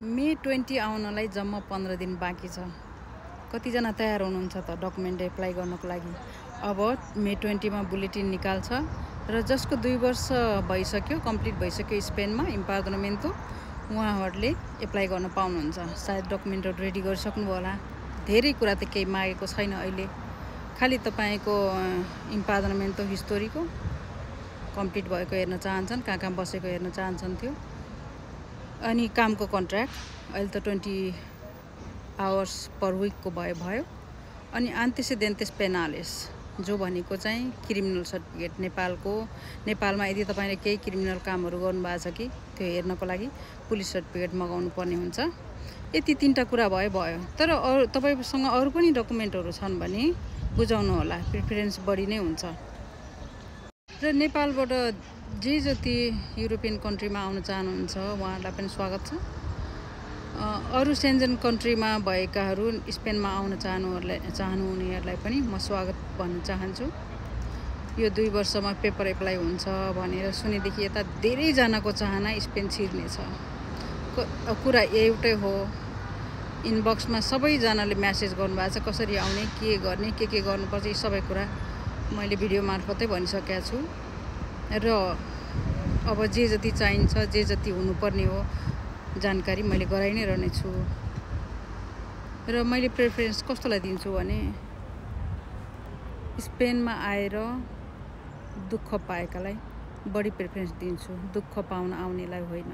मे 20 आउनलाई जम्मा 15 दिन बाँकी छ। कतिजना तयार हुनुहुन्छ त डकुमेन्ट एप्लाई गर्नको लागि? अब मे 20 मा बुलेटिन निकाल्छ र जसको 2 वर्ष भइसक्यो, कम्प्लिट भइसक्यो स्पेनमा इम्पाद्रोमेन्टो, उहाँहरूले एप्लाई गर्न पाउनुहुन्छ। सायद डकुमेन्टहरू रेडी गरिसक्नु होला। धेरै कुरा त केही मागेको छैन अहिले, खालि तपाईँको इम्पाद्रोमेन्टो हिस्टोरीको कम्प्लिट भएको हेर्न चाहन्छन्, कहाँ बसेको हेर्न चाहन्छन् त्यो, अनि कामको कन्ट्र्याक्ट अहिले त 20 आवर्स पर विकको भयो। अनि एन्टेसिडेन्टेस पेनालेस जो भनेको चाहिँ क्रिमिनल सर्टिफिकेट नेपालमा यदि तपाईँले केही क्रिमिनल कामहरू गर्नुभएको छ कि त्यो हेर्नको लागि पुलिस सर्टिफिकेट मगाउनु पर्ने हुन्छ। यति 3टा कुरा भयो। तर तपाईँसँग अरू पनि डकुमेन्टहरू छन् भने बुझाउनु होला, प्रिफरेन्स बढी नै हुन्छ। र नेपालबाट जे जति युरोपियन कन्ट्रीमा आउन चाहनुहुन्छ उहाँहरूलाई पनि स्वागत छ। अरू सेन्जन कन्ट्रीमा भएकाहरू स्पेनमा आउन चाहनुहुनेहरूलाई पनि म स्वागत भन्न चाहन्छु। यो 2 वर्षमा पेपर एप्लाई हुन्छ भनेर सुनेदेखि यता धेरैजनाको चाहना स्पेन छिर्नेछ। कुरा एउटै हो, इनबक्समा सबैजनाले म्यासेज गर्नुभएको छ कसरी आउने, के गर्ने, के गर्नुपर्छ, यी सबै कुरा मैले भिडियो मार्फतै भनिसकेको छु। र अब जे जति चाहिन्छ, जे जति हुनुपर्ने हो जानकारी मैले गराइ नै रहनेछु। र मैले प्रेफरेन्स कस्तोलाई दिन्छु भने स्पेनमा आएर दुःख पाएकालाई बढी प्रेफरेन्स दिन्छु, दुःख पाउन आउनेलाई होइन।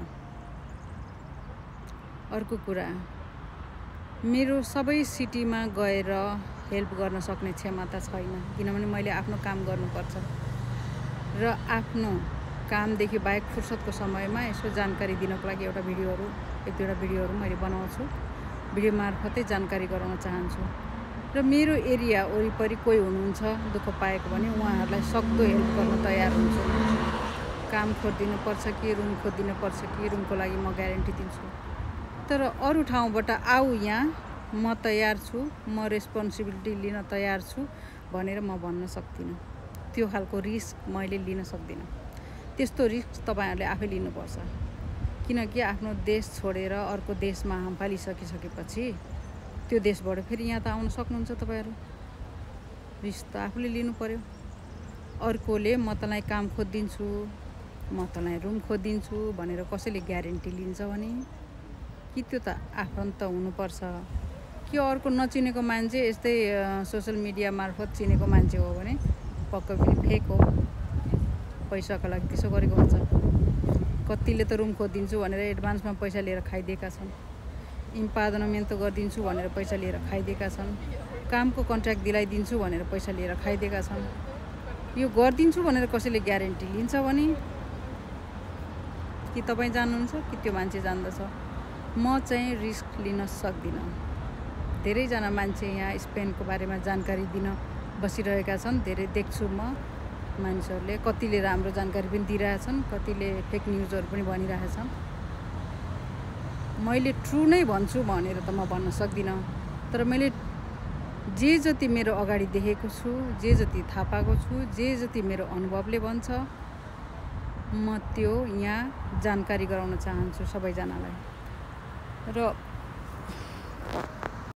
अर्को कुरा, मेरो सबै सिटीमा गएर हेल्प गर्न सक्ने क्षमता छैन, किनभने मैले आफ्नो काम गर्नुपर्छ र आफ्नो कामदेखि बाहेक फुर्सदको समयमा यसो जानकारी दिनको लागि एक दुईवटा भिडियोहरू मैले बनाउँछु। भिडियो मार्फतै जानकारी गराउन चाहन्छु। र मेरो एरिया वरिपरि कोही हुनुहुन्छ दुःख पाएको भने उहाँहरूलाई सक्दो हेल्प गर्न तयार हुन्छु। काम खोजिदिनु पर्छ कि रुम खोजिदिनु पर्छ कि रुमको लागि म ग्यारेन्टी दिन्छु। तर अरू ठाउँबाट आऊ यहाँ, म तयार छु, म रेस्पोन्सिबिलिटी लिन तयार छु भनेर म भन्न सक्दिनँ। त्यो खालको रिस्क मैले लिन सक्दिनँ। त्यस्तो रिस्क तपाईँहरूले आफै लिनुपर्छ, किनकि आफ्नो देश छोडेर अर्को देशमा फालिसकेपछि त्यो देशबाट फेरि यहाँ त आउन सक्नुहुन्छ तपाईँहरू। रिस्क त आफूले लिनु पर्यो। अर्कोले म तँलाई काम खोजिदिन्छु, म तँलाई रुम खोजिदिन्छु भनेर कसैले ग्यारेन्टी लिन्छ भने कि त्यो त आफन्त हुनुपर्छ कि अर्को नचिनेको मान्छे, यस्तै सोसल मिडिया मार्फत चिनेको मान्छे हो भने पक्कै पनि फेक हो, पैसाको लागि त्यसो गरेको हुन्छ। कतिले त रुम खोजिदिन्छु भनेर एडभान्समा पैसा लिएर खाइदिएका छन्, इम्पाद्रोमेन्टो गरिदिन्छु भनेर पैसा लिएर खाइदिएका छन्, कामको कन्ट्र्याक्ट दिलाइदिन्छु भनेर पैसा लिएर खाइदिएका छन्। यो गरिदिन्छु भनेर कसैले ग्यारेन्टी लिन्छ भने कि तपाईँ जान्नुहुन्छ कि त्यो मान्छे जान्दछ? म चाहिँ रिस्क लिन सक्दिनँ। धेरैजना मान्छे यहाँ स्पेनको बारेमा जानकारी दिन बसिरहेका छन्, धेरै देख्छु म। मानिसहरूले कतिले राम्रो जानकारी पनि दिइरहेछन्, कतिले फेक न्युजहरू पनि भनिरहेछन्। मैले ट्रु नै भन्छु भनेर त म भन्न सक्दिनँ, तर मैले जे जति मेरो अगाडि देखेको छु, जे जति थाहा पाएको छु, जे जति मेरो अनुभवले भन्छ, म त्यो यहाँ जानकारी गराउन चाहन्छु सबैजनालाई। र